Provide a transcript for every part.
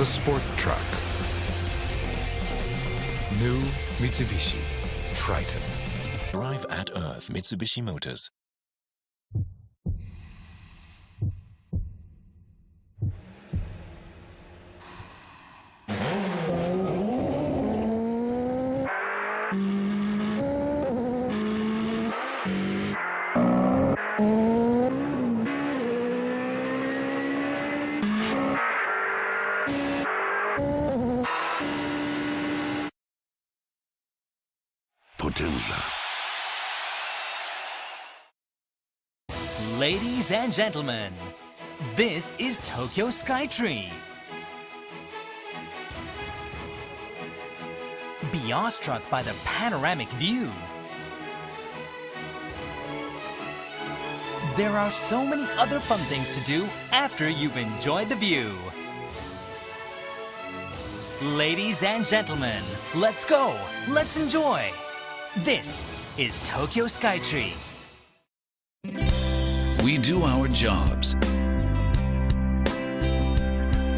the sport truck. New Mitsubishi Triton. Drive at Earth Mitsubishi Motors. Potenza. Ladies and gentlemen, this is Tokyo Skytree. Be awestruck by the panoramic view. There are so many other fun things to do after you've enjoyed the view. Ladies and gentlemen, let's go, let's enjoy. This is Tokyo Skytree. We do our jobs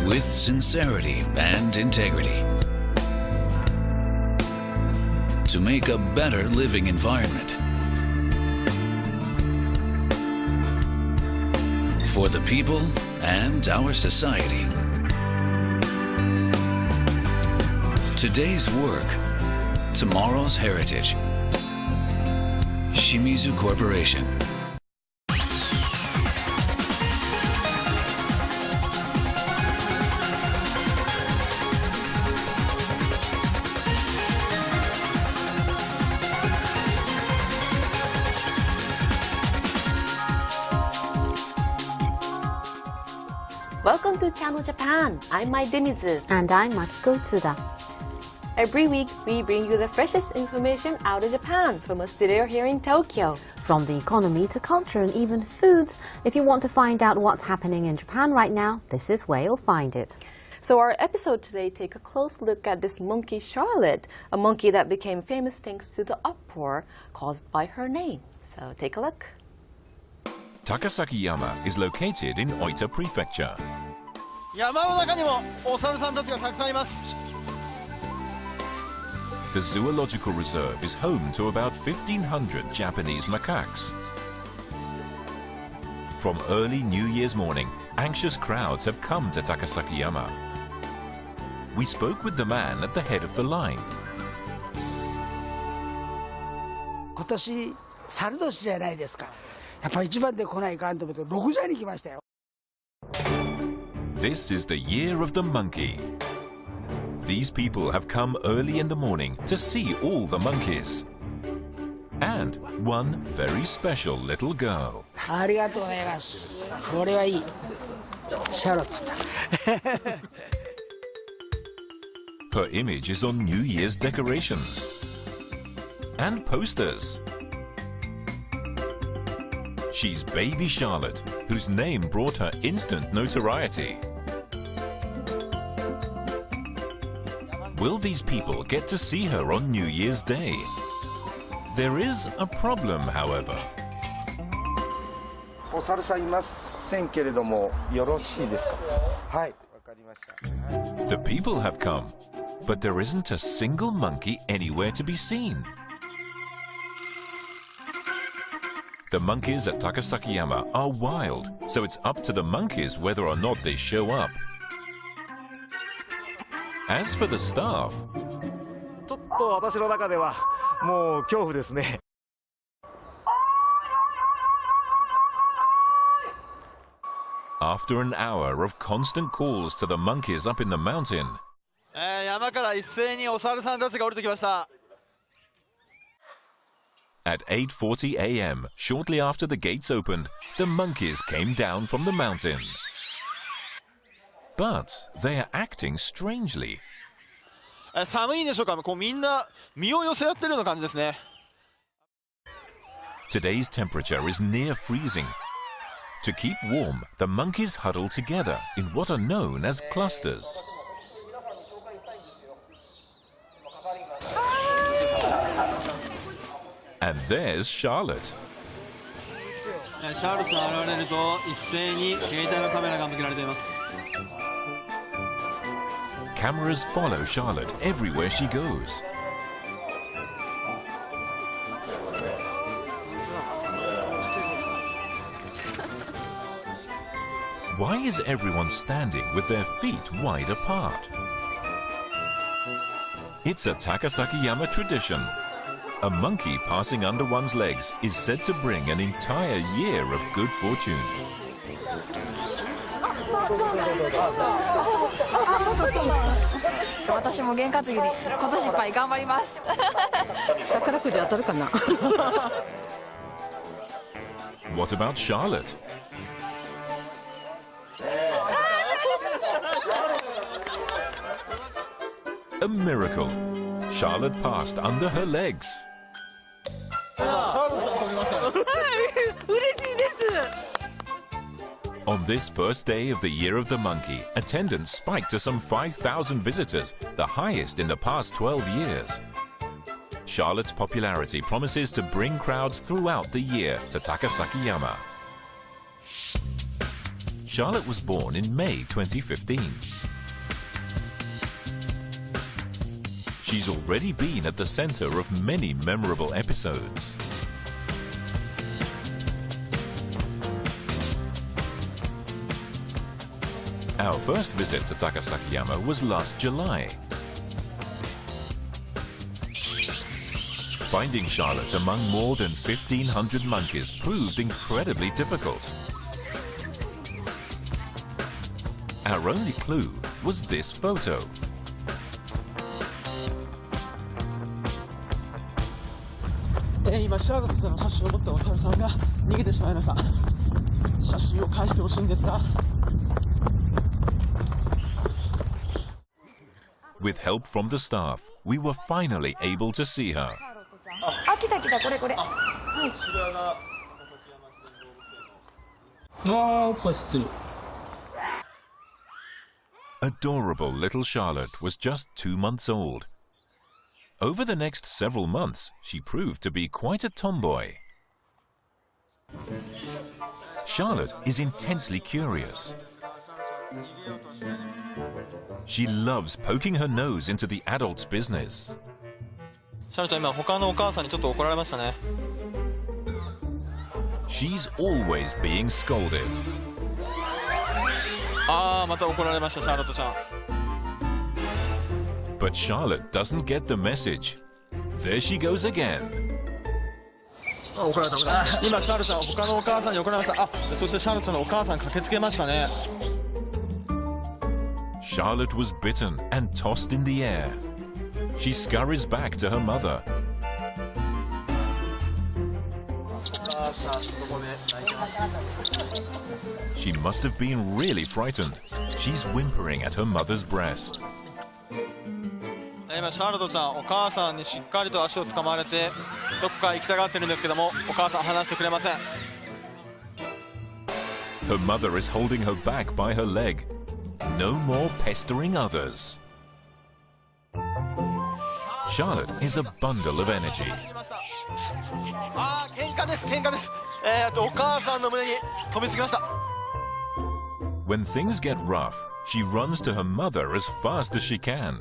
with sincerity and integrity to make a better living environment for the people and our society. Today's work, tomorrow's heritage. Shimizu Corporation. Welcome to Channel Japan. I'm Mai Denizu. And I'm Makiko Tsuda. Every week, we bring you the freshest information out of Japan from a studio here in Tokyo. From the economy to culture and even foods, if you want to find out what's happening in Japan right now, this is where you'll find it. So our episode today take a close look at this monkey Charlotte, a monkey that became famous thanks to the uproar caused by her name. So take a look. Takasakiyama is located in Oita Prefecture. The zoological reserve is home to about 1,500 Japanese macaques. From early New Year's morning, anxious crowds have come to Takasakiyama. We spoke with the man at the head of the line. 今年猿年じゃないですか。やっぱ一番で来ないかんと思って6時に来ましたよ。 This is the year of the monkey. These people have come early in the morning to see all the monkeys. And one very special little girl. ありがとうございます。これはいい。シャロットだ。 Her image is on New Year's decorations and posters. She's Baby Charlotte, whose name brought her instant notoriety. Will these people get to see her on New Year's Day? There is a problem, however. お猿さんいませんけれども、よろしいですか。はい、わかりました。 The people have come, but there isn't a single monkey anywhere to be seen. The monkeys at Takasakiyama are wild, so it's up to the monkeys whether or not they show up. As for the staff, ちょっと私の中ではもう恐怖ですね。 after an hour of constant calls to the monkeys up in the mountain, 山から一斉にお猿さんたちが降りてきました。 at 8:40 a.m., shortly after the gates opened, the monkeys came down from the mountain. But they are acting strangely. 寒いんでしょうか。こうみんな身を寄せ合ってるような感じですね。 Today's temperature is near freezing. To keep warm, the monkeys huddle together in what are known as clusters. And there's Charlotte. シャーロットが現れると一斉に携帯のカメラが向けられています。Cameras follow Charlotte everywhere she goes. Why is everyone standing with their feet wide apart? It's a Takasakiyama tradition. A monkey passing under one's legs is said to bring an entire year of good fortune. What about Charlotte? A miracle. Charlotte passed under her legs. On this first day of the Year of the Monkey, attendance spiked to some 5,000 visitors, the highest in the past 12 years. Charlotte's popularity promises to bring crowds throughout the year to Takasakiyama. Charlotte was born in May 2015. She's already been at the center of many memorable episodes. Our first visit to Takasakiyama was last July. Finding Charlotte among more than 1,500 monkeys proved incredibly difficult. Our only clue was this photo. With help from the staff, we were finally able to see her. Adorable little Charlotte was just 2 months old. Over the next several months, she proved to be quite a tomboy. Charlotte is intensely curious. She loves poking her nose into the adult's business. She's always being scolded. But Charlotte doesn't get the message. There she goes again. Charlotte was bitten and tossed in the air. She scurries back to her mother. She must have been really frightened. She's whimpering at her mother's breast. Her mother is holding her back by her leg. No more pestering others. Charlotte is a bundle of energy. When things get rough, she runs to her mother as fast as she can.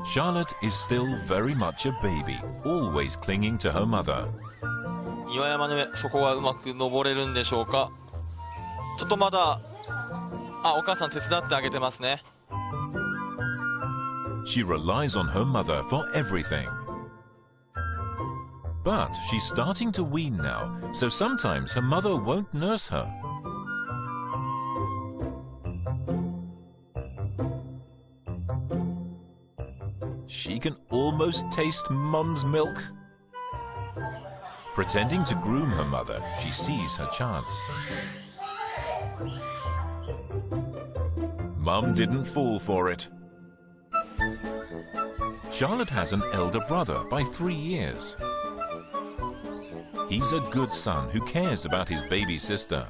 Charlotte is still very much a baby, always clinging to her mother. She relies on her mother for everything. But she's starting to wean now, so sometimes her mother won't nurse her. She can almost taste Mum's milk. Pretending to groom her mother, she sees her chance. Mum didn't fall for it. Charlotte has an elder brother by 3 years. He's a good son who cares about his baby sister.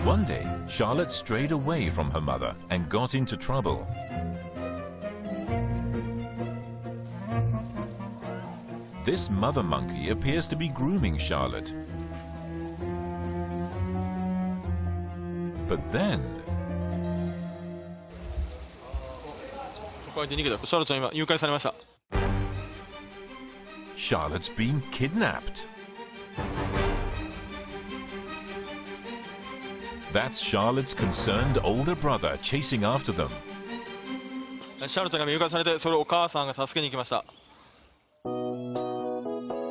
One day, Charlotte strayed away from her mother and got into trouble. This mother monkey appears to be grooming Charlotte. But then ここで逃げた。シャーロットちゃん今誘拐されました。 Charlotte's been kidnapped. That's Charlotte's concerned older brother chasing after them. シャーロットちゃんが誘拐されて、それをお母さんが助けに行きました。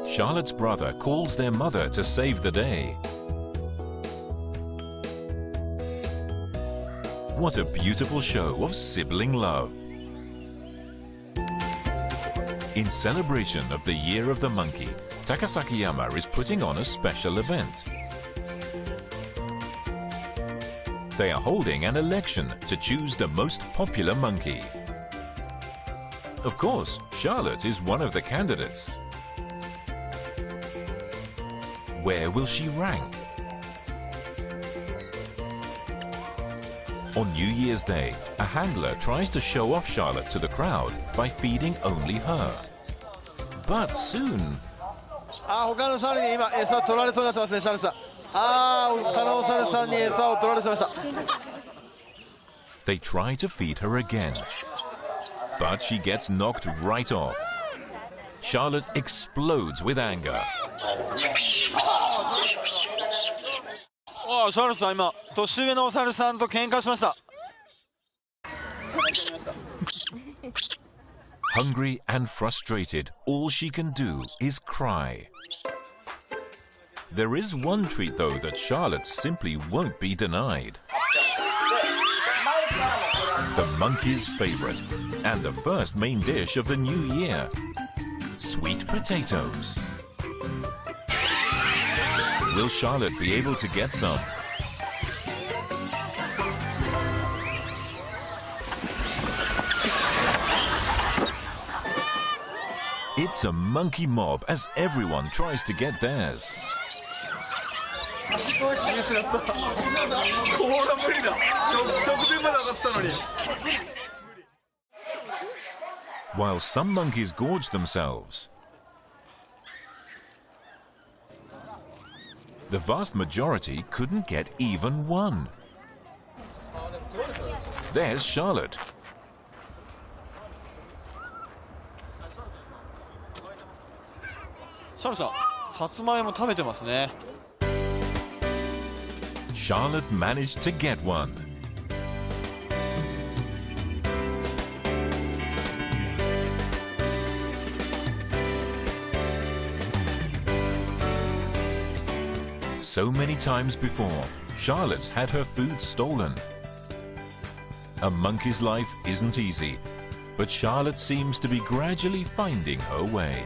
Charlotte's brother calls their mother to save the day. What a beautiful show of sibling love. In celebration of the Year of the Monkey, Takasakiyama is putting on a special event. They are holding an election to choose the most popular monkey. Of course, Charlotte is one of the candidates. Where will she rank? On New Year's Day, a handler tries to show off Charlotte to the crowd by feeding only her. But soon... 他の猿に今餌を取られそうになってますね、シャーロットさん。他の猿さんに餌を取られてました。 They try to feed her again, but she gets knocked right off. Charlotte explodes with anger. シャーロットさん今年上のお猿さんと喧嘩しました。 Hungry and frustrated, all she can do is cry. There is one treat, though, that Charlotte simply won't be denied. The monkey's favorite, and the first main dish of the new year, sweet potatoes. Will Charlotte be able to get some? It's a monkey mob as everyone tries to get theirs. While some monkeys gorge themselves, the vast majority couldn't get even one. There's Charlotte. Charlotte managed to get one. So many times before, Charlotte's had her food stolen. A monkey's life isn't easy, but Charlotte seems to be gradually finding her way.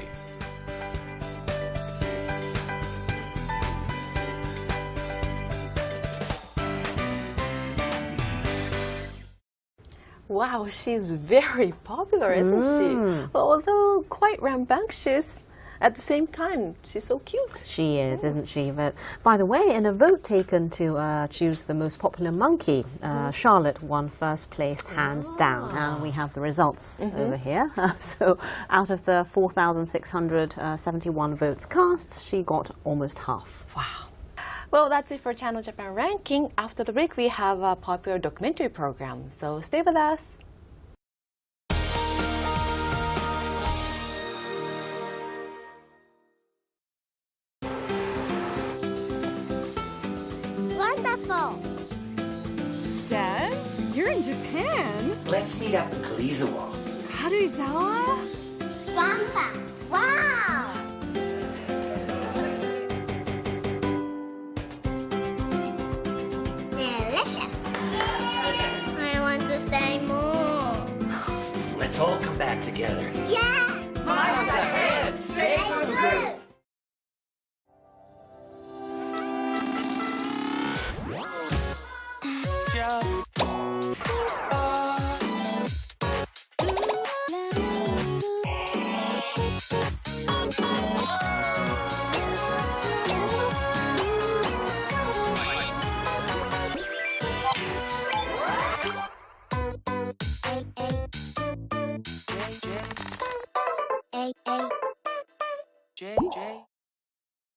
Wow, she's very popular, isn't she? Although quite rambunctious. At the same time, she's so cute. She is, isn't she? But by the way, in a vote taken to choose the most popular monkey, Charlotte won first place, hands down. And we have the results over here. So out of the 4,671 votes cast, she got almost half. Wow. Well, that's it for Channel Japan Ranking. After the break, we have a popular documentary program. So stay with us. Wonderful! Dad, you're in Japan? Let's meet up in Kalizawa. Karuizawa? Bamba! Wow! Delicious! I want to stay more. Let's all come back together. Yeah! Time's ahead! Stay blue!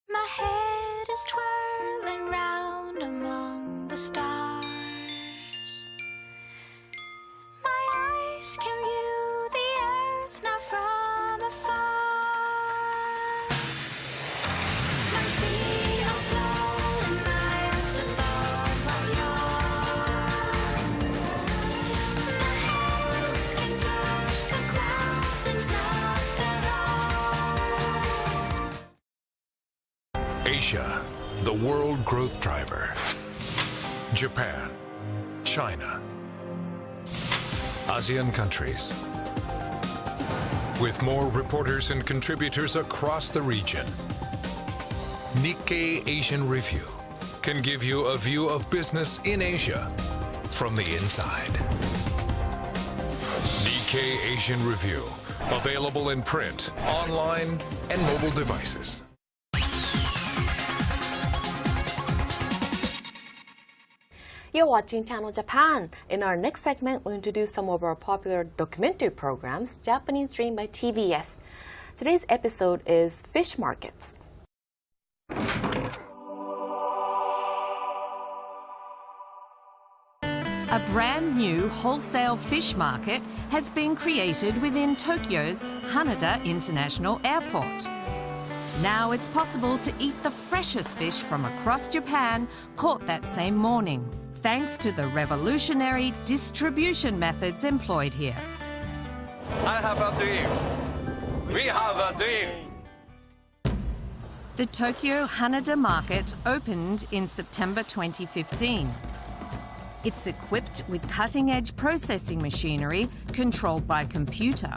My head is twirling round among the stars. fish can view the earth now from afar. My feet are flowing miles above my yard. My hands can touch the clouds, it's not that hard. Asia, the world growth driver. Japan, China, ASEAN countries. With more reporters and contributors across the region, Nikkei Asian Review can give you a view of business in Asia from the inside. Nikkei Asian Review, available in print, online, and mobile devices. You're watching Channel Japan. In our next segment, we'll introduce some of our popular documentary programs, Japanese Dream by TBS. Today's episode is Fish Markets. A brand new wholesale fish market has been created within Tokyo's Haneda International Airport. Now it's possible to eat the freshest fish from across Japan caught that same morning, thanks to the revolutionary distribution methods employed here. I have a dream. We have a dream. The Tokyo Haneda Market opened in September 2015. It's equipped with cutting-edge processing machinery controlled by computer.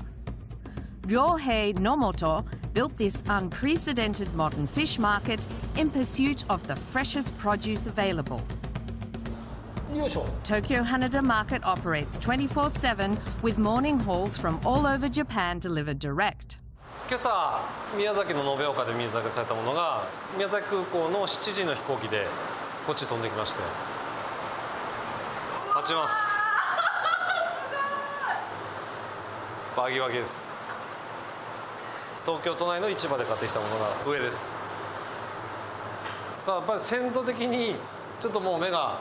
Ryohei Nomoto built this unprecedented modern fish market in pursuit of the freshest produce available. Tokyo Haneda Market operates 24/7 with morning hauls from all over Japan delivered direct. 今朝宮崎の延岡で水揚げされたものが宮崎空港の7時の飛行機でこっち飛んできまして立ちますバギバギです。東京都内の市場で買ってきたものが上です。ただやっぱり鮮度的にちょっともう目が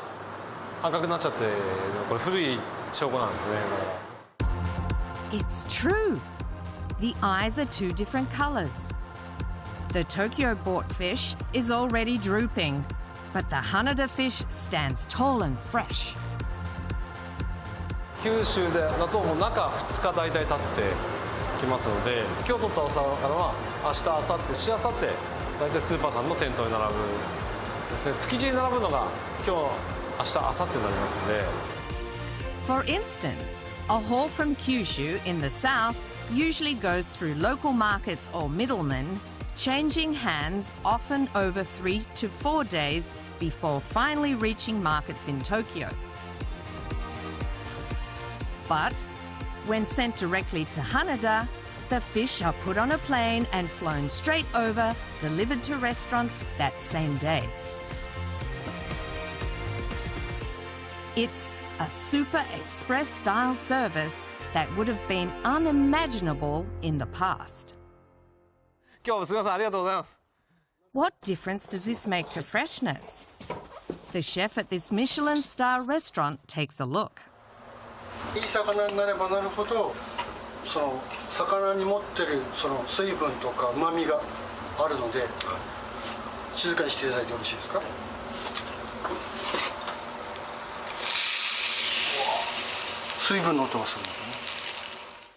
赤くなっちゃってこれ古い証拠なんですね。 It's true. The eyes are two different colors. The Tokyo-bought fish is already drooping, but the Haneda fish stands tall and fresh. 九州だともう中2日大体経ってきますので、今日取ったお魚は明日、明後日、しあさって大体スーパーさんの店頭に並ぶですね。築地に並ぶのが今日、明日、明後日になりますので。 For instance, a haul from Kyushu in the south usually goes through local markets or middlemen, changing hands often over 3 to 4 days before finally reaching markets in Tokyo. But when sent directly to Haneda, the fish are put on a plane and flown straight over, delivered to restaurants that same day. It's a super express style service that would have been unimaginable in the past. 今日もすみません、ありがとうございます。 What difference does this make to freshness? The chef at this Michelin-star restaurant takes a look. いい魚になればなるほど、その魚に持ってるその水分とか旨味があるので、静かにしていただいてよろしいですか。水分の音がするんですね。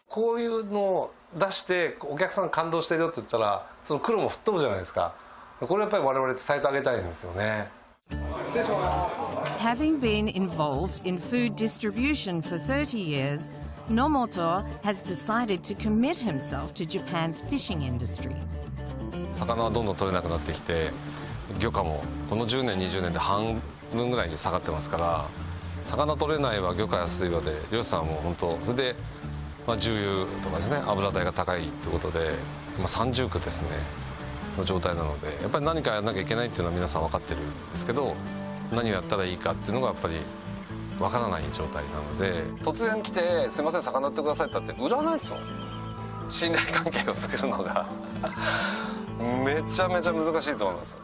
こういうのを出してお客さん感動してるよって言ったら、その苦労も吹っ飛ぶじゃないですか。これやっぱり我々伝えてあげたいんですよね。 Having been involved in food distribution for 30 years, Nomoto has decided to commit himself to Japan's fishing industry. 魚はどんどん取れなくなってきて、漁価もこの10年20年で半分ぐらいに下がってますから、魚取れないわ漁価安いわで漁師さんはもう本当それで、重油とかですね、油代が高いということで今三重苦ですねの状態なので、やっぱり何かやらなきゃいけないっていうのは皆さん分かってるんですけど、何をやったらいいかっていうのがやっぱり分からない状態なので、突然来て「すいません魚売ってください」って言って売らないですもん。信頼関係を作るのがめちゃめちゃ難しいと思いますよ。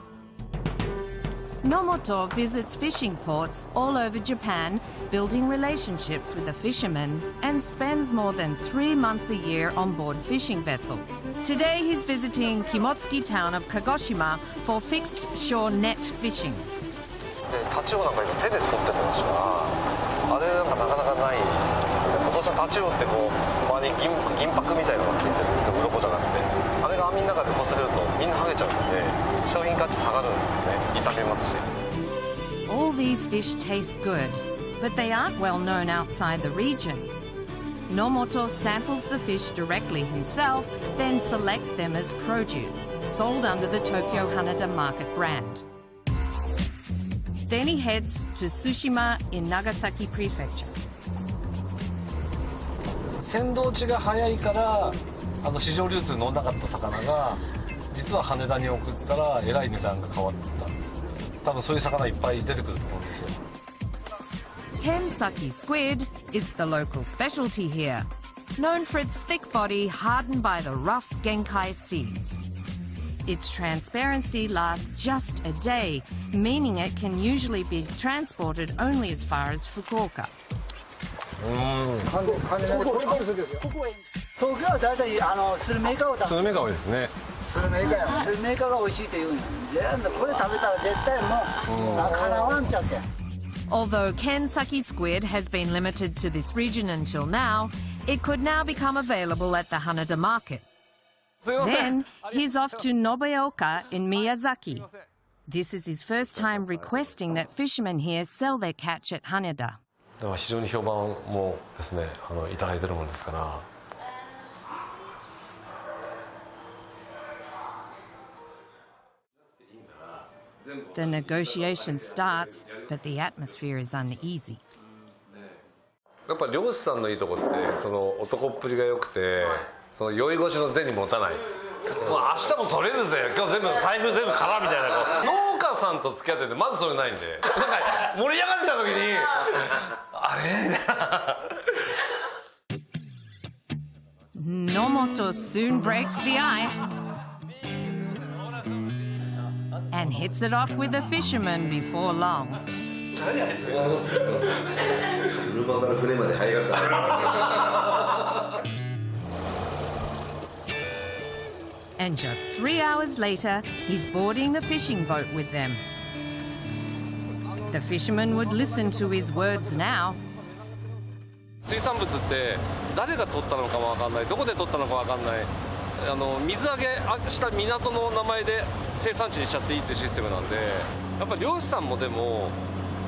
Nomoto visits fishing ports all over Japan, building relationships with the fishermen, and spends more than 3 months a year on board fishing vessels. Today he's visiting Kimotsuki town of Kagoshima for fixed shore net fishing. タチウオなんか今手で取ってましたから、あれなんかなかなかないですよね。今年のタチウオってこう周りに銀箔みたいなのがついてるんですよ、鱗じゃなくて。あれが網の中でこすれるとみんな剥げちゃうので商品価値下がるんですね。傷みますし。All these fish taste good, but they aren't well known outside the region. Nomoto samples the fish directly himself, then selects them as produce, sold under the Tokyo Haneda Market brand. Then he heads to Tsushima in Nagasaki Prefecture. 鮮度落ちが早いから市場流通乗らなかった魚が実は羽田に送ったらえらい値段が変わった。多分そういう魚いっぱい出てくると思うんですよ。Kensaki squid is the local specialty here, known for its thick body hardened by the rough Genkai seas. Its transparency lasts just a day, meaning it can usually be transported only as far as Fukuoka. 東京は大体スルメイカをスルメが多いですね。スルメイカや。スルメイカが美味しいって言うんや。全部これ食べたら絶対もうかなわんちゃって。Although Kensaki squid has been limited to this region until now, it could now become available at the Haneda Market. Then he's off to Nobeoka in Miyazaki. This is his first time requesting that fishermen here sell their catch at Haneda. 非常に評判もですね、いただいてるもんですから。The negotiation starts, but the atmosphere is uneasy. やっぱ漁師さんのいいとこってその男っぷりが良くて、その酔い越しの銭持たない。もう明日も取れるぜ。今日全部財布全部空みたいな。農家さんと付き合っててまずそれないんで、なんか盛り上がってた時にあれみたいな。Nomoto soon breaks the ice and hits it off with a fisherman before long. And just 3 hours later, he's boarding the fishing boat with them. The fisherman would listen to his words now. 水産物って誰が取ったのかもわかんない、どこで取ったのかわかんない、水揚げした港の名前で生産地にしちゃっていいっていうシステムなんで、やっぱり漁師さんもでも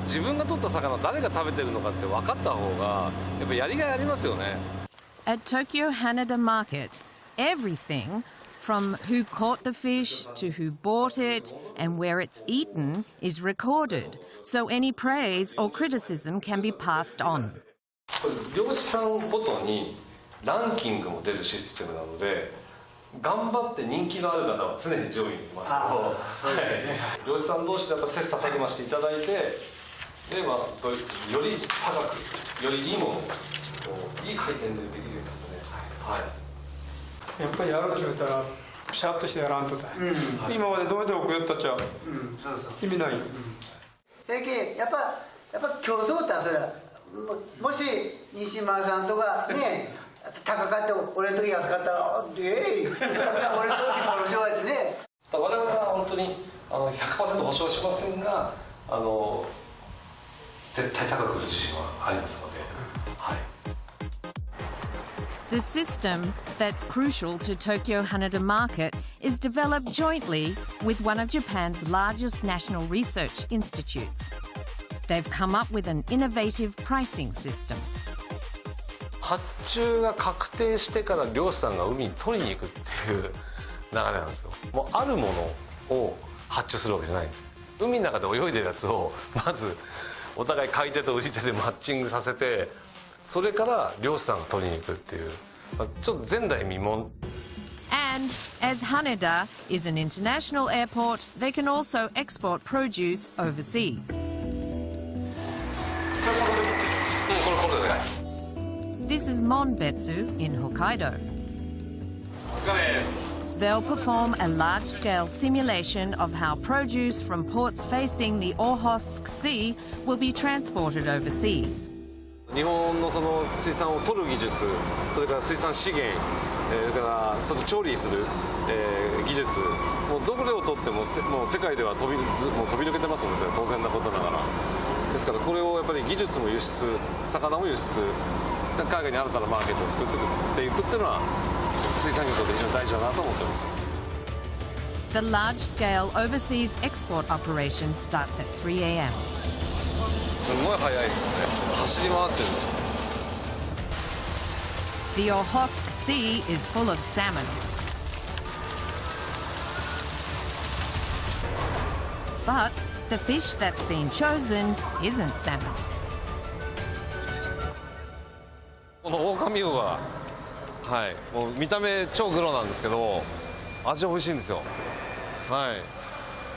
自分が取った魚誰が食べてるのかって分かった方がやっぱやりがいありますよね。At Tokyo Haneda Market, everything from who caught the fish to who bought it and where it's eaten is recorded, so any praise or criticism can be passed on. 漁師さんごとにランキングも出るシステムなので、頑張って人気のある方は常に上位にいますけど、漁師さん同士でやっぱ切磋琢磨していただいて、でより高くよりいいものをいい回転でできるようにですね。はい。やっぱりやるって言ったらピシャッとしてやらんとだ、今までどうやって送りったっちゃ意味ない。やっぱ競争ってそれもし西村さんとかね高かって俺の時安かったら俺の時も面白いってね。我々は本当に100% 保証しませんが、絶対高く売る自信はありますので。はい。The system that's crucial to Tokyo Haneda Market is developed jointly with one of Japan's largest national research institutes. They've come up with an innovative pricing system. 発注が確定してから漁師さんが海に取りに行くっていう流れなんですよ。もうあるものを発注するわけじゃないんです。海の中で泳いでるやつをまずお互い買い手と売り手でマッチングさせて、それから漁師さんが取りに行くっていう、ちょっと前代未聞。And as Haneda is an international airport, they can also export produce overseas. This is Monbetsu in Hokkaido. They'll perform a large-scale simulation of how produce from ports facing the Okhotsk Sea will be transported overseas. 日本のその水産を取る技術、それから水産資源、それからその調理する、技術、もうどこでを取ってももう世界ではもう飛び抜けてますので当然なことながら。ですからこれをやっぱり技術も輸出、魚も輸出、海外に新たなマーケットを作っていくっていうのは水産業として非常に大事だなと思ってます。The large-scale overseas export operation starts at 3 a.m. すごい速いですよね。走り回ってる。The Okhotsk Sea is full of salmon. But the fish that's been chosen isn't salmon. このオオカミウオが、はい、もう見た目超グロなんですけど、味は美味しいんですよ。はい。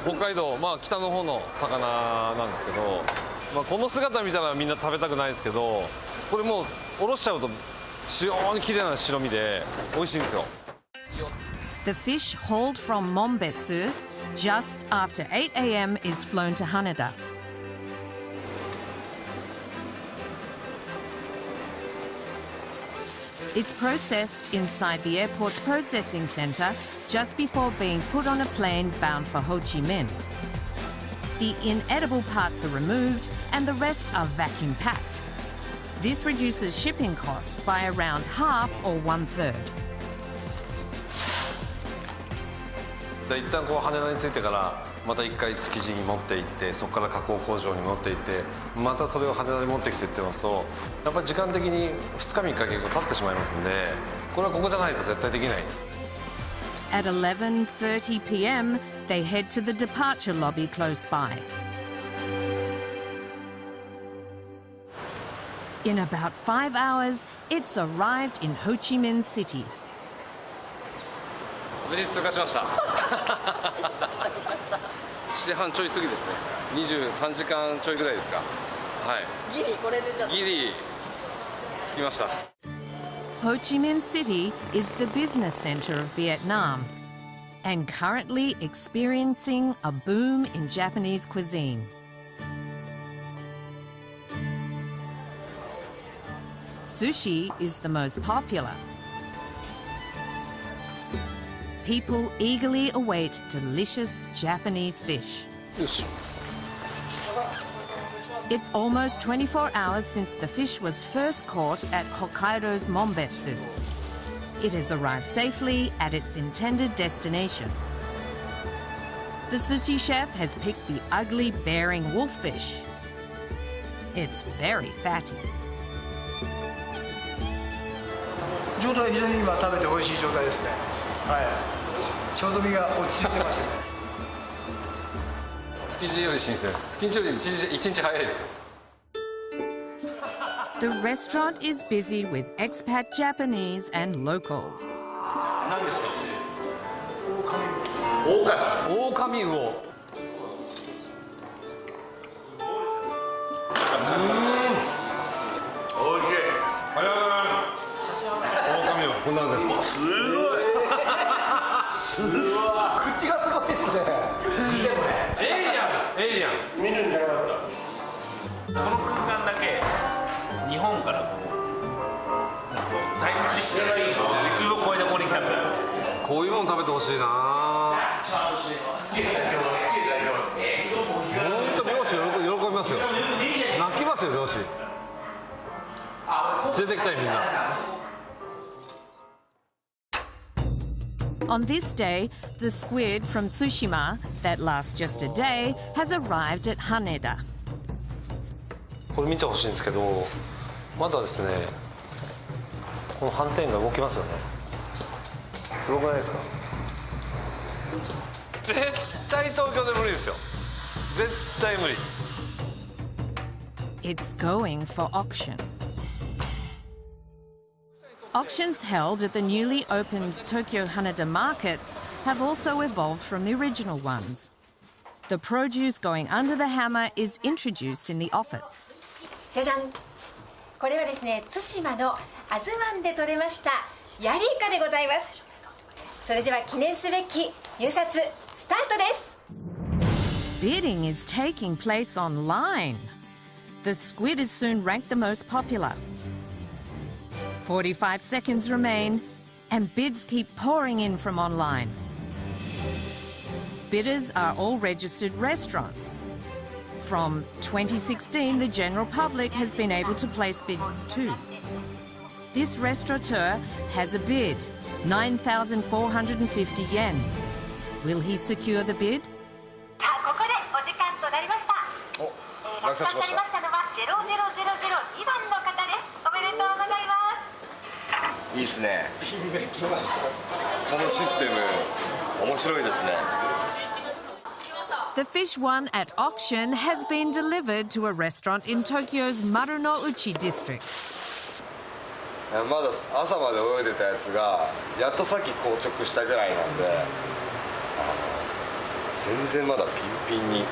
北海道、まあ北の方の魚なんですけど、まあこの姿見たらみんな食べたくないですけど、これもうおろしちゃうと非常に綺麗な白身で美味しいんですよ。The fish hauled from Mombetsu just after 8 a.m. is flown to Haneda. It's processed inside the airport's processing center just before being put on a plane bound for Ho Chi Minh. The inedible parts are removed and the rest are vacuum packed. This reduces shipping costs by around half or 1/3. 一旦こう羽田に着いてからまた1回築地に持って行ってそこから加工工場に持って行ってまたそれを羽田に持ってきてってますとやっぱり時間的に2日3日結構経ってしまいますんでこれはここじゃないと絶対できない。 At 11:30 p.m., they head to the departure lobby close by. In about 5 hours, it's arrived in Ho Chi Minh City. 無事通過しました7時半ちょい過ぎですね23時間ちょいぐらいですかはいギリこれでじゃギリ着きました Ho Chi Minh City is the business center of Vietnam and currently experiencing a boom in Japanese cuisine. Sushi is the most popular. People eagerly await delicious Japanese fish. It's almost 24 hours since the fish was first caught at Hokkaido's Mombetsu. It has arrived safely at its intended destination. The sushi chef has picked the ugly bearing wolffish. It's very fatty. 状態非常に今食べて美味しい状態ですね。はい。ちょうど身が落ち着いてますね。築地より新鮮です。築地より1日早いです。 The restaurant is busy with expat Japanese and locals. 何ですか？オオカミウオ。おいしい。ありがとうございます。オオカミウオこんなんです。すごい。口がすごいですね。見てこれ。エイリアン。見るんじゃなかった。この空間だけ日本からこうタイムスリップで時空を超えてここに来たんだ。こういうもの食べてほしいな。本当漁師喜びますよ。泣きますよ漁師。連れてきたいみんな。 On this day, the squid from Tsushima, that lasts just a day, has arrived at Haneda. これ見てほしいんですけど、まだですね、この斑点が動きますよね。すごくないですか？絶対東京で無理ですよ。絶対無理。 It's going for auction. Auctions held at the newly opened Tokyo Haneda markets have also evolved from the original ones. The produce going under the hammer is introduced in the office. じゃじゃん。これはですね、対馬のアズワンで採れましたヤリイカでございます。それでは記念すべき入札スタートです。 Bidding is taking place online. The squid is soon ranked the most popular. 45 seconds remain, and bids keep pouring in from online. Bidders are all registered restaurants. From 2016, the general public has been able to place bids too. This restaurateur has a bid, 9,450 yen. Will he secure the bid? ここでお時間となりました。落札になりましたのは00002番の方です。おめでとうございます。いいですね。このシステム面白いですね。 The fish won at auction has been delivered to a restaurant in Tokyo's Marunouchi district. まだ朝まで泳いでたやつがやっとさっき硬直したぐらいなんで、全然まだピンピンに。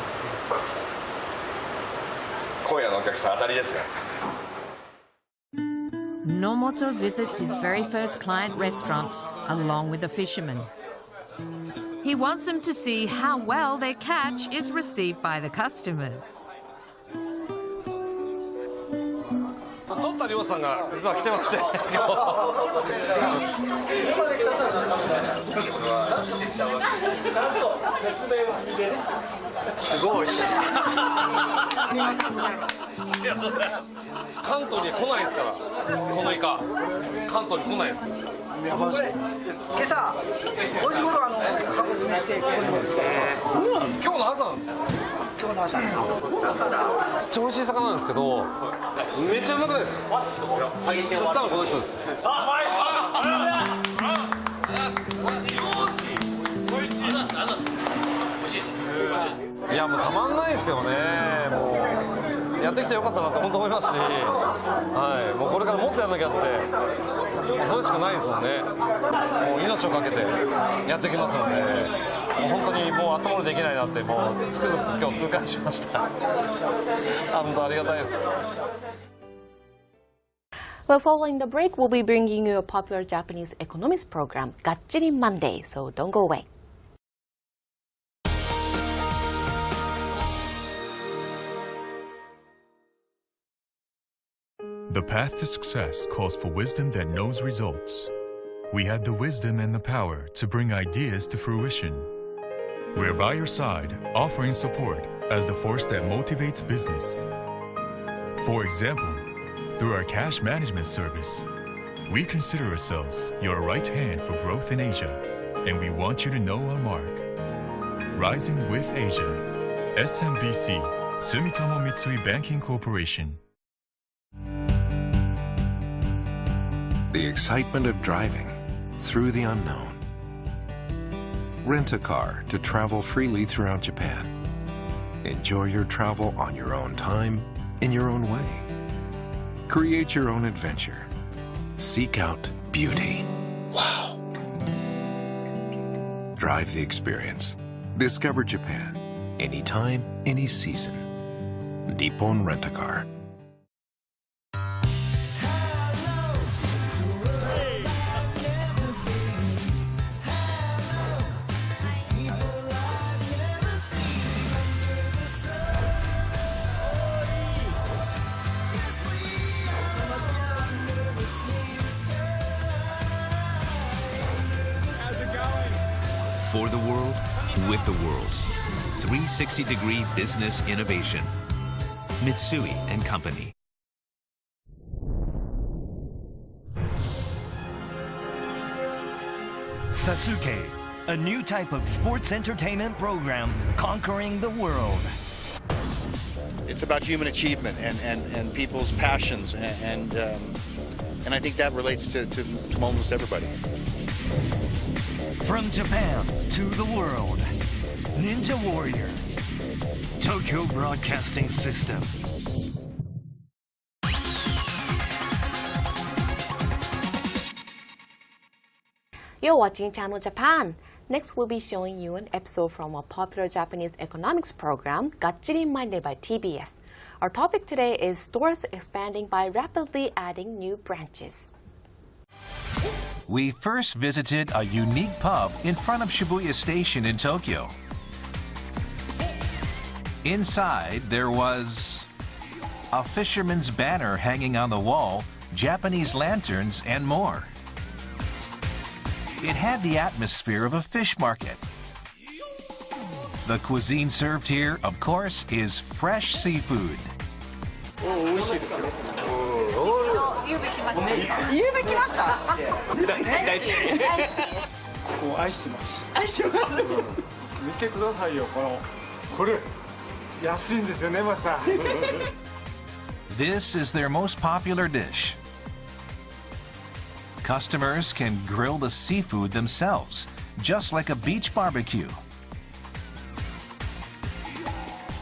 今夜のお客さん当たりですね。 Nomoto visits his very first client restaurant along with a fisherman. He wants them to see how well their catch is received by the customers. 取った漁師さんが実は来てまして。ちゃんと説明を聞いて。すごい美味しいです。関東に来ないですから。このイカ関東に来ないです。今朝5時頃箱詰めしてここに持ってきた。今日の朝なんですか。今日の朝。めっちゃ美味しい魚なんですけど、めっちゃうまくないですか。釣ったのこの人です。いやもうたまんないですよね。もうやってきてよかったなって本当思いますし、はい、もうこれからもっとやんなきゃって、それしかないですもんね。もう命をかけてやってきますので、もう本当にもう後戻りできないなってもうつくづく今日痛感しました。本当ありがたいです。 Well, following the break, we'll be bringing you a popular Japanese economics program, Gachiri Monday, so don't go away. The path to success calls for wisdom that knows results. We have the wisdom and the power to bring ideas to fruition. We're by your side, offering support as the force that motivates business. For example, through our cash management service, we consider ourselves your right hand for growth in Asia, and we want you to know our mark. Rising with Asia, SMBC, Sumitomo Mitsui Banking Corporation. The excitement of driving through the unknown. Rent a car to travel freely throughout Japan. Enjoy your travel on your own time, in your own way. Create your own adventure. Seek out beauty. Wow. Drive the experience. Discover Japan. Anytime, any season. Nippon Rent-A-Car. For the world, with the world. 360-degree business innovation. Mitsui & Company. Sasuke, a new type of sports entertainment program conquering the world. It's about human achievement and people's passions, and I think that relates to almost everybody. From Japan to the world, Ninja Warrior, Tokyo Broadcasting System. You're watching Channel Japan. Next, we'll be showing you an episode from a popular Japanese economics program, Gachiri Monday by TBS. Our topic today is stores expanding by rapidly adding new branches. We first visited a unique pub in front of Shibuya Station in Tokyo. Inside, there was a fisherman's banner hanging on the wall, Japanese lanterns, and more. It had the atmosphere of a fish market. The cuisine served here, of course, is fresh seafood. This is their most popular dish. Customers can grill the seafood themselves, just like a beach barbecue.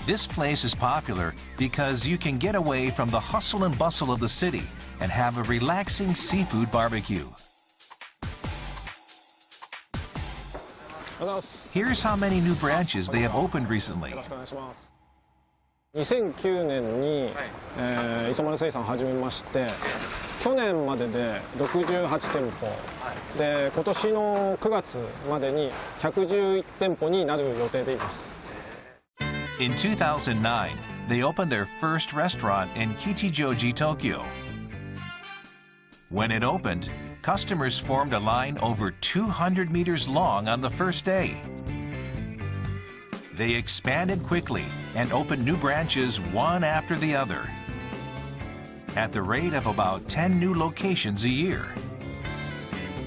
This place is popular because you can get away from the hustle and bustle of the city and have a relaxing seafood barbecue. Here's how many new branches they have opened recently. 2009年に、磯丸水産を始めまして、去年までで68店舗で、今年の9月までに111店舗になる予定でいます。In 2009, they opened their first restaurant in Kichijoji, Tokyo. When it opened, customers formed a line over 200 meters long on the first day. They expanded quickly and opened new branches one after the other, at the rate of about 10 new locations a year.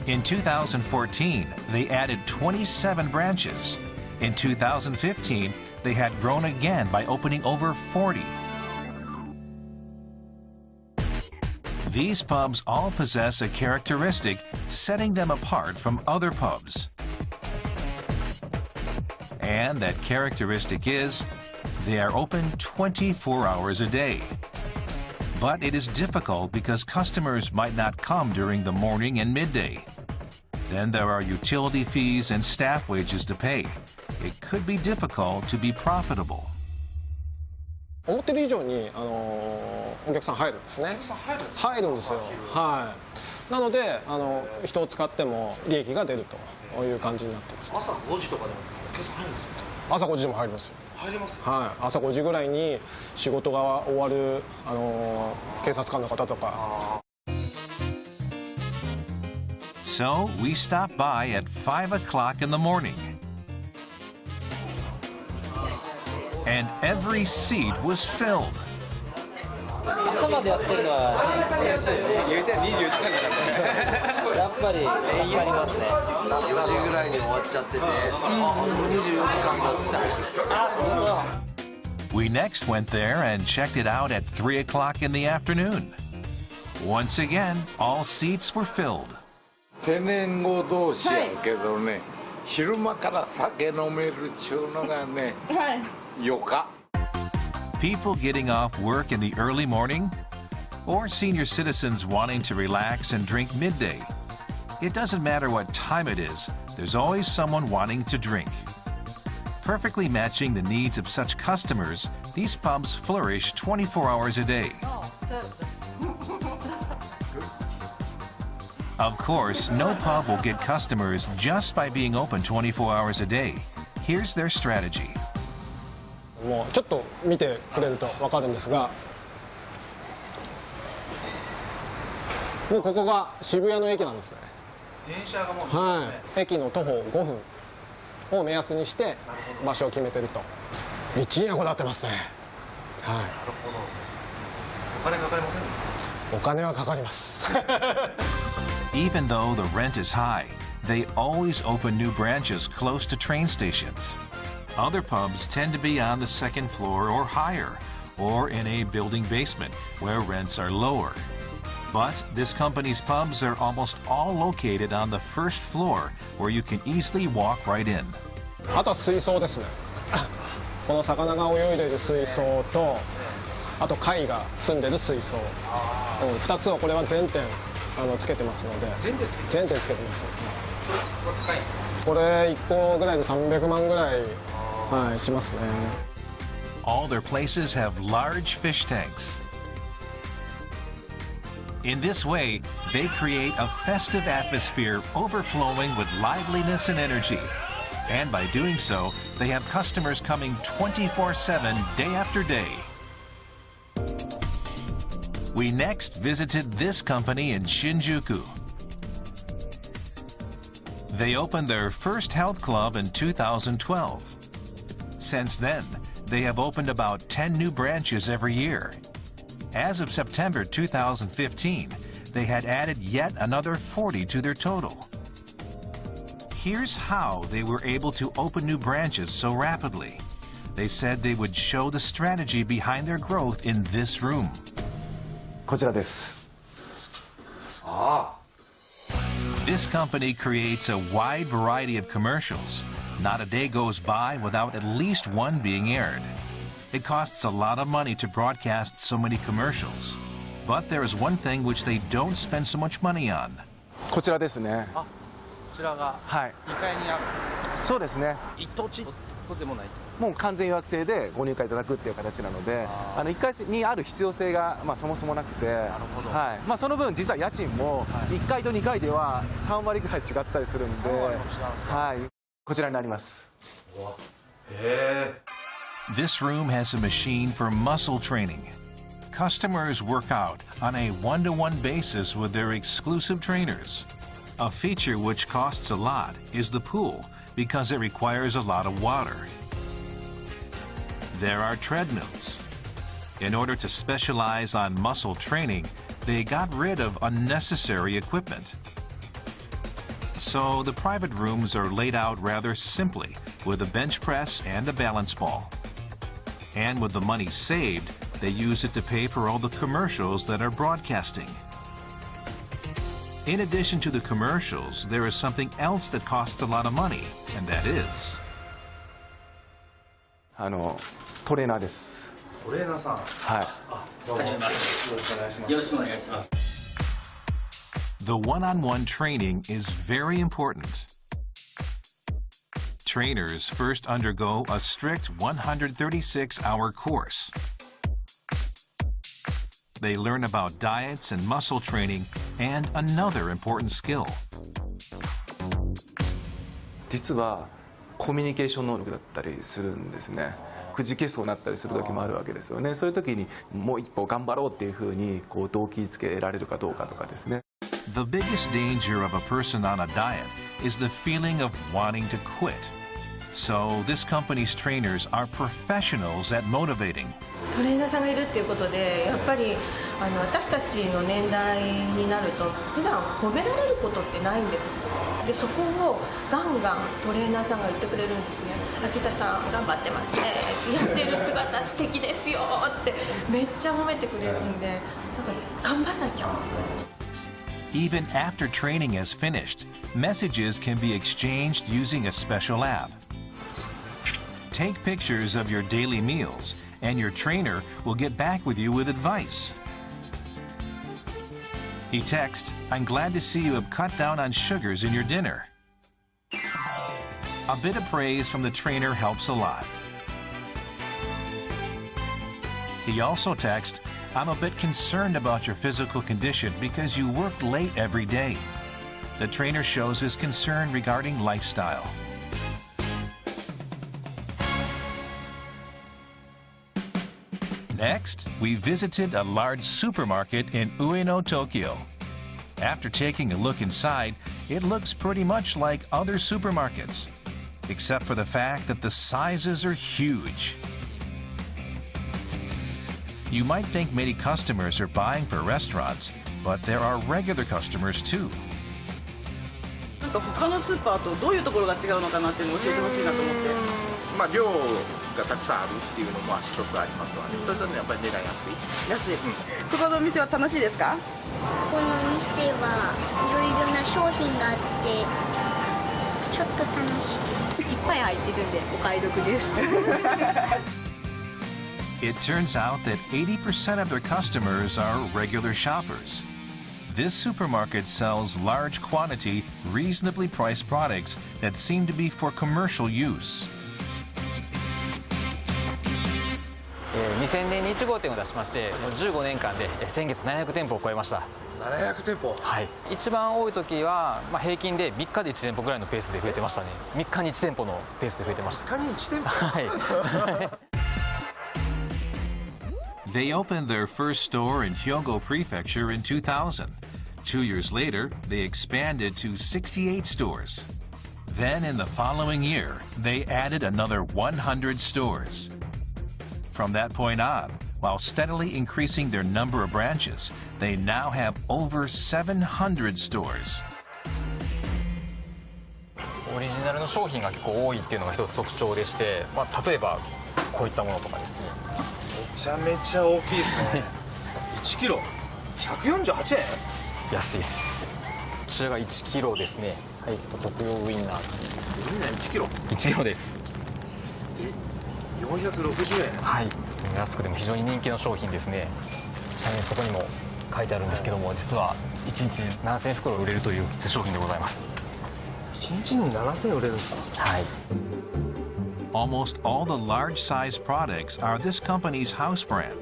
In 2014, they added 27 branches. In 2015, they had grown again by opening over 40. These pubs all possess a characteristic setting them apart from other pubs. And that characteristic is they are open 24 hours a day. But it is difficult because customers might not come during the morning and midday. Then there are utility fees and staff wages to pay. It could be difficult to be profitable. 思ってる以上にお客さん入るんですね。入るんですよ。はい。なので人を使っても利益が出るという感じになってます。朝5時とかでもお客さん入るんですか？朝5時でも入りますよ。入ります。はい。朝5時ぐらいに仕事が終わる警察官の方とか。So we stopped by at 5 o'clock in the morning. And every seat was filled. 朝までやってるのは嬉しいですね。言うて24時間だからやっぱり助かりますね。4時ぐらいに終わっちゃってて、24時間だっつって入ってきて。We next went there and checked it out at 3 o'clock in the afternoon. Once again, all seats were filled. 定年後同士やけどね、昼間から酒飲めるっちゅうのがね、よか。People getting off work in the early morning, or senior citizens wanting to relax and drink midday. It doesn't matter what time it is, there's always someone wanting to drink. Perfectly matching the needs of such customers, these pubs flourish 24 hours a day. Of course, no pub will get customers just by being open 24 hours a day. Here's their strategy. もうちょっと見てくれると分かるんですが、もうここが渋谷の駅なんですね。電車がもう、はい、駅の徒歩5分を目安にして場所を決めてると。立地にはこだわってますね。はい。なるほど。お金かかりません？お金はかかります。Even though the rent is high, they always open new branches close to train stations. Other pubs tend to be on the second floor or higher, or in a building basement where rents are lower. But this company's pubs are almost all located on the first floor where you can easily walk right in. あとは水槽ですね。この魚が泳いでいる水槽と、あと貝が住んでる水槽。2つをこれは全店つけてますので。全店つけてます。これ1個ぐらいで300万ぐらい。はい、しますね。All their places have large fish tanks. In this way, they create a festive atmosphere overflowing with liveliness and energy. And by doing so, they have customers coming 24/7, day after day. We next visited this company in Shinjuku. They opened their first health club in 2012. Since then, they have opened about 10 new branches every year. As of September 2015, they had added yet another 40 to their total. Here's how they were able to open new branches so rapidly. They said they would show the strategy behind their growth in this room. こちらです。 This company creates a wide variety of commercials. Not a day goes by without at least one being aired. It costs a lot of money to broadcast so many commercials. But there is one thing which they don't spend so much money on. こちらですね。こちらがはい。2階にある。そうですね。一等地とでもない。もう完全予約制でご入会いただくっていう形なので、1階にある必要性が、そもそもなくて、はい、その分実は家賃も1階と2階では3割ぐらい違ったりするんで、はい、こちらになります。This room has a machine for muscle training. Customers work out on a one-to-one basis with their exclusive trainers. A feature which costs a lot is the pool because it requires a lot of water. There are treadmills. In order to specialize on muscle training, they got rid of unnecessary equipment. So the private rooms are laid out rather simply, with a bench press and a balance ball. And with the money saved, they use it to pay for all the commercials that are broadcasting. In addition to the commercials, there is something else that costs a lot of money, and that is... トレーナーです。トレーナーさん。はい。どうも。よろしくお願いします。よろしくお願いします。The one-on-one training is very important. Trainers first undergo a strict 136-hour course. They learn about diets and muscle training and another important skill. 実はコミュニケーション能力だったりするんですね。くじけそうになったりする時もあるわけですよね。そういう時にもう一歩頑張ろうっていうふうに動機づけられるかどうかとかですね。The biggest danger of a person on a diet is the feeling of wanting to quit. So this company's trainers are professionals at motivating. トレーナーさんがいるっていうことで、やっぱり私たちの年代になると普段褒められることってないんです。でそこをガンガントレーナーさんが言ってくれるんですね。秋田さん頑張ってますね。やってる姿素敵ですよってめっちゃ褒めてくれるんで、だから頑張んなきゃ。Even after training has finished, messages can be exchanged using a special app. Take pictures of your daily meals, and your trainer will get back with you with advice. He texts, "I'm glad to see you have cut down on sugars in your dinner." A bit of praise from the trainer helps a lot. He also texts, "I'm a bit concerned about your physical condition because you work late every day." The trainer shows his concern regarding lifestyle. Next, we visited a large supermarket in Ueno, Tokyo. After taking a look inside, it looks pretty much like other supermarkets, except for the fact that the sizes are huge. You might think many customers are buying for restaurants, but there are regular customers too. なんか他のスーパーとどういうところが違うのかなっていうのを教えてほしいなと思って。量がたくさんあるっていうのも一つありますわね。それとねやっぱり値段安い。安い。ここのお店は楽しいですか？このお店はいろいろな商品があってちょっと楽しいです。いっぱい入ってるんでお買い得です。It turns out that 80% of their customers are regular shoppers. This supermarket sells large quantity, reasonably priced products that seem to be for commercial use. 2000年に1号店を出しまして、15年間で先月700店舗を超えました。700店舗。はい。一番多い時は、平均で3日で1店舗ぐらいのペースで増えてましたね。3日に1店舗のペースで増えてました。3日に1店舗。はい。They opened their first store in Hyogo Prefecture in 2000. 2 years later, they expanded to 68 stores. Then in the following year, they added another 100 stores. From that point on, while steadily increasing their number of branches, they now have over 700 stores. オリジナルの商品が結構多いっていうのが一つ特徴でして、例えばこういったものとかですね。めちゃめちゃ大きいですね。1キロ148円。安いです。こちらが1キロですね。はい、特用ウインナー。ウインナー1キロ1キロです。で460円。はい、安くても非常に人気の商品ですね。ちなみにそこにも書いてあるんですけども、実は1日7000袋売れるという商品でございます。1日に7000売れるんですか？はい。Almost all the large-size products are this company's house brand.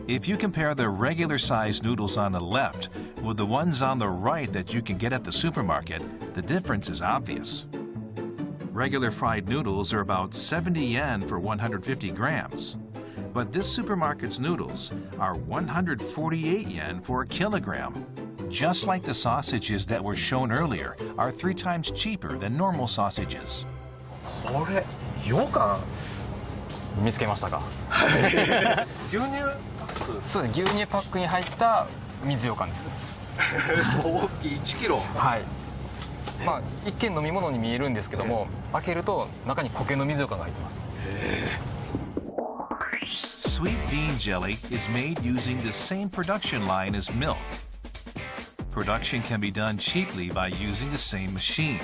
If you compare the regular-sized noodles on the left with the ones on the right that you can get at the supermarket, the difference is obvious. Regular fried noodles are about 70 yen for 150 grams, but this supermarket's noodles are 148 yen for a kilogram. Just like the sausages that were shown earlier are 3 times cheaper than normal sausages. これ羊羹見つけましたか？牛乳そうです。牛乳パックに入った水羊羹です。大きい1キロ。はい。一見飲み物に見えるんですけども、開けると中に苔の水羊羹が入ってます。Sweet bean jelly is made using the same production line as milk. Production can be done cheaply by using the same machine.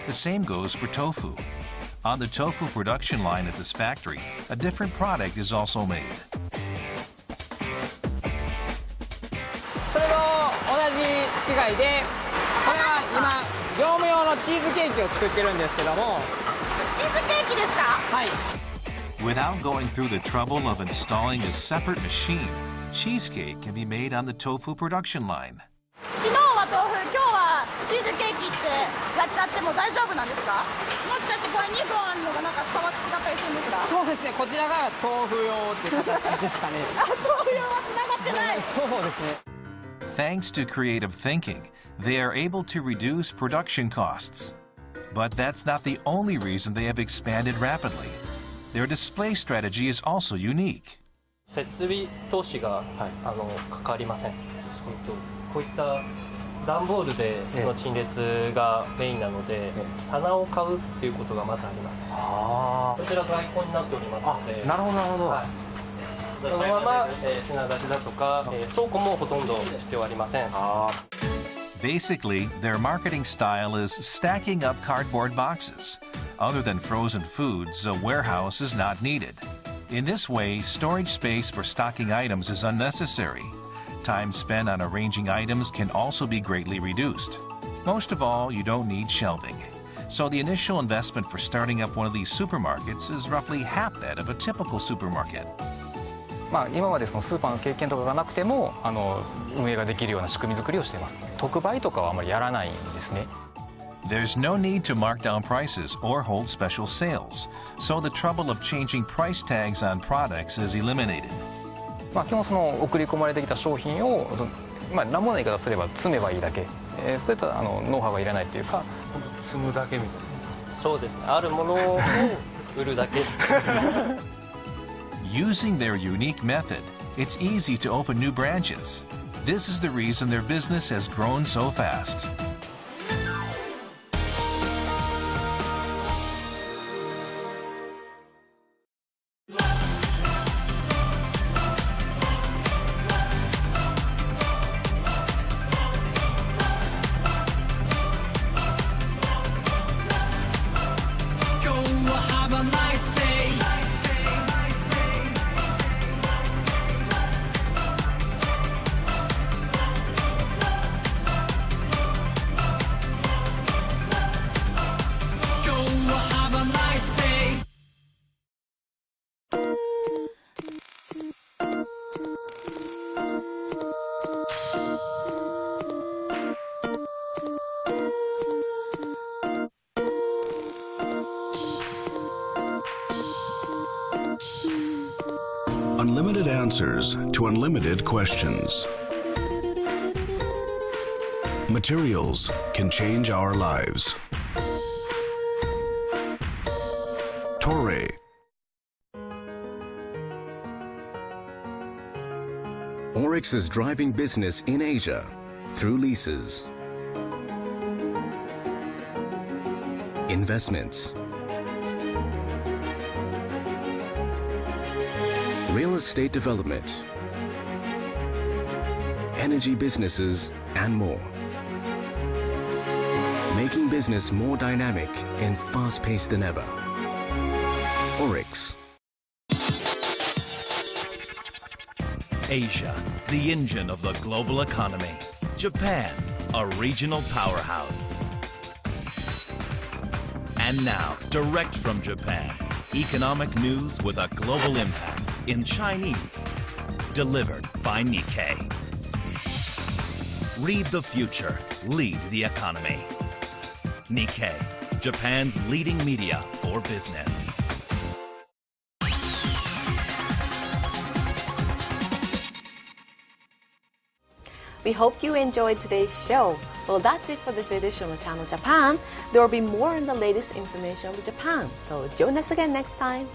The same goes for tofu. On the tofu production line at this factory, a different product is also made. それと同じ機械で、これは今業務用のチーズケーキを作ってるんですけども。チーズケーキですか？はい。Without going through the trouble of installing a separate machine, cheesecake can be made on the tofu production line. 昨日は豆腐、今日はチーズケーキってやっちゃっても大丈夫なんですか？もしかしてこれ2個あるのがなんか違ったりするんですか？そうですね、こちらが豆腐用って形ですかね。豆腐用は繋がってない。そうですね。Thanks to creative thinking, they are able to reduce production costs. But that's not the only reason they have expanded rapidly. Their display strategy is also unique. 設備投資が、かかりません。こういった段ボールでの陳列がメインなので、棚を買うっていうことがまずあります。こちら在庫になっておりますので。なるほどなるほど。そのまま品出しだとか倉庫もほとんど必要ありません。Basically, their marketing style is stacking up cardboard boxes. Other than frozen foods, a warehouse is not needed. In this way, storage space for stocking items is unnecessary. Time spent on arranging items can also be greatly reduced. Most of all, you don't need shelving. So the initial investment for starting up one of these supermarkets is roughly half that of a typical supermarket. 今までそのスーパーの経験とかがなくても運営ができるような仕組み作りをしています。特売とかはあまりやらないんですね。There's no need to mark down prices or hold special sales, so the trouble of changing price tags on products is eliminated. 基本その送り込まれてきた商品を乱暴な言い方すれば詰めばいいだけ、そういったノウハウがいらないというか、積むだけみたいな。そうですね。あるものを売るだけ。Using their unique method, it's easy to open new branches. This is the reason their business has grown so fast. unlimited answers to unlimited questions. Materials can change our lives. Toray. ORIX is driving business in Asia through leases, investments, real estate development, energy businesses, and more. Making business more dynamic and fast-paced than ever. ORIX. Asia, the engine of the global economy. Japan, a regional powerhouse. And now, direct from Japan, economic news with a global impact in Chinese, delivered by Nikkei. Read the future, lead the economy. Nikkei, Japan's leading media for business. We hope you enjoyed today's show. Well, that's it for this edition of Channel Japan. There will be more on the latest information of Japan, so join us again next time.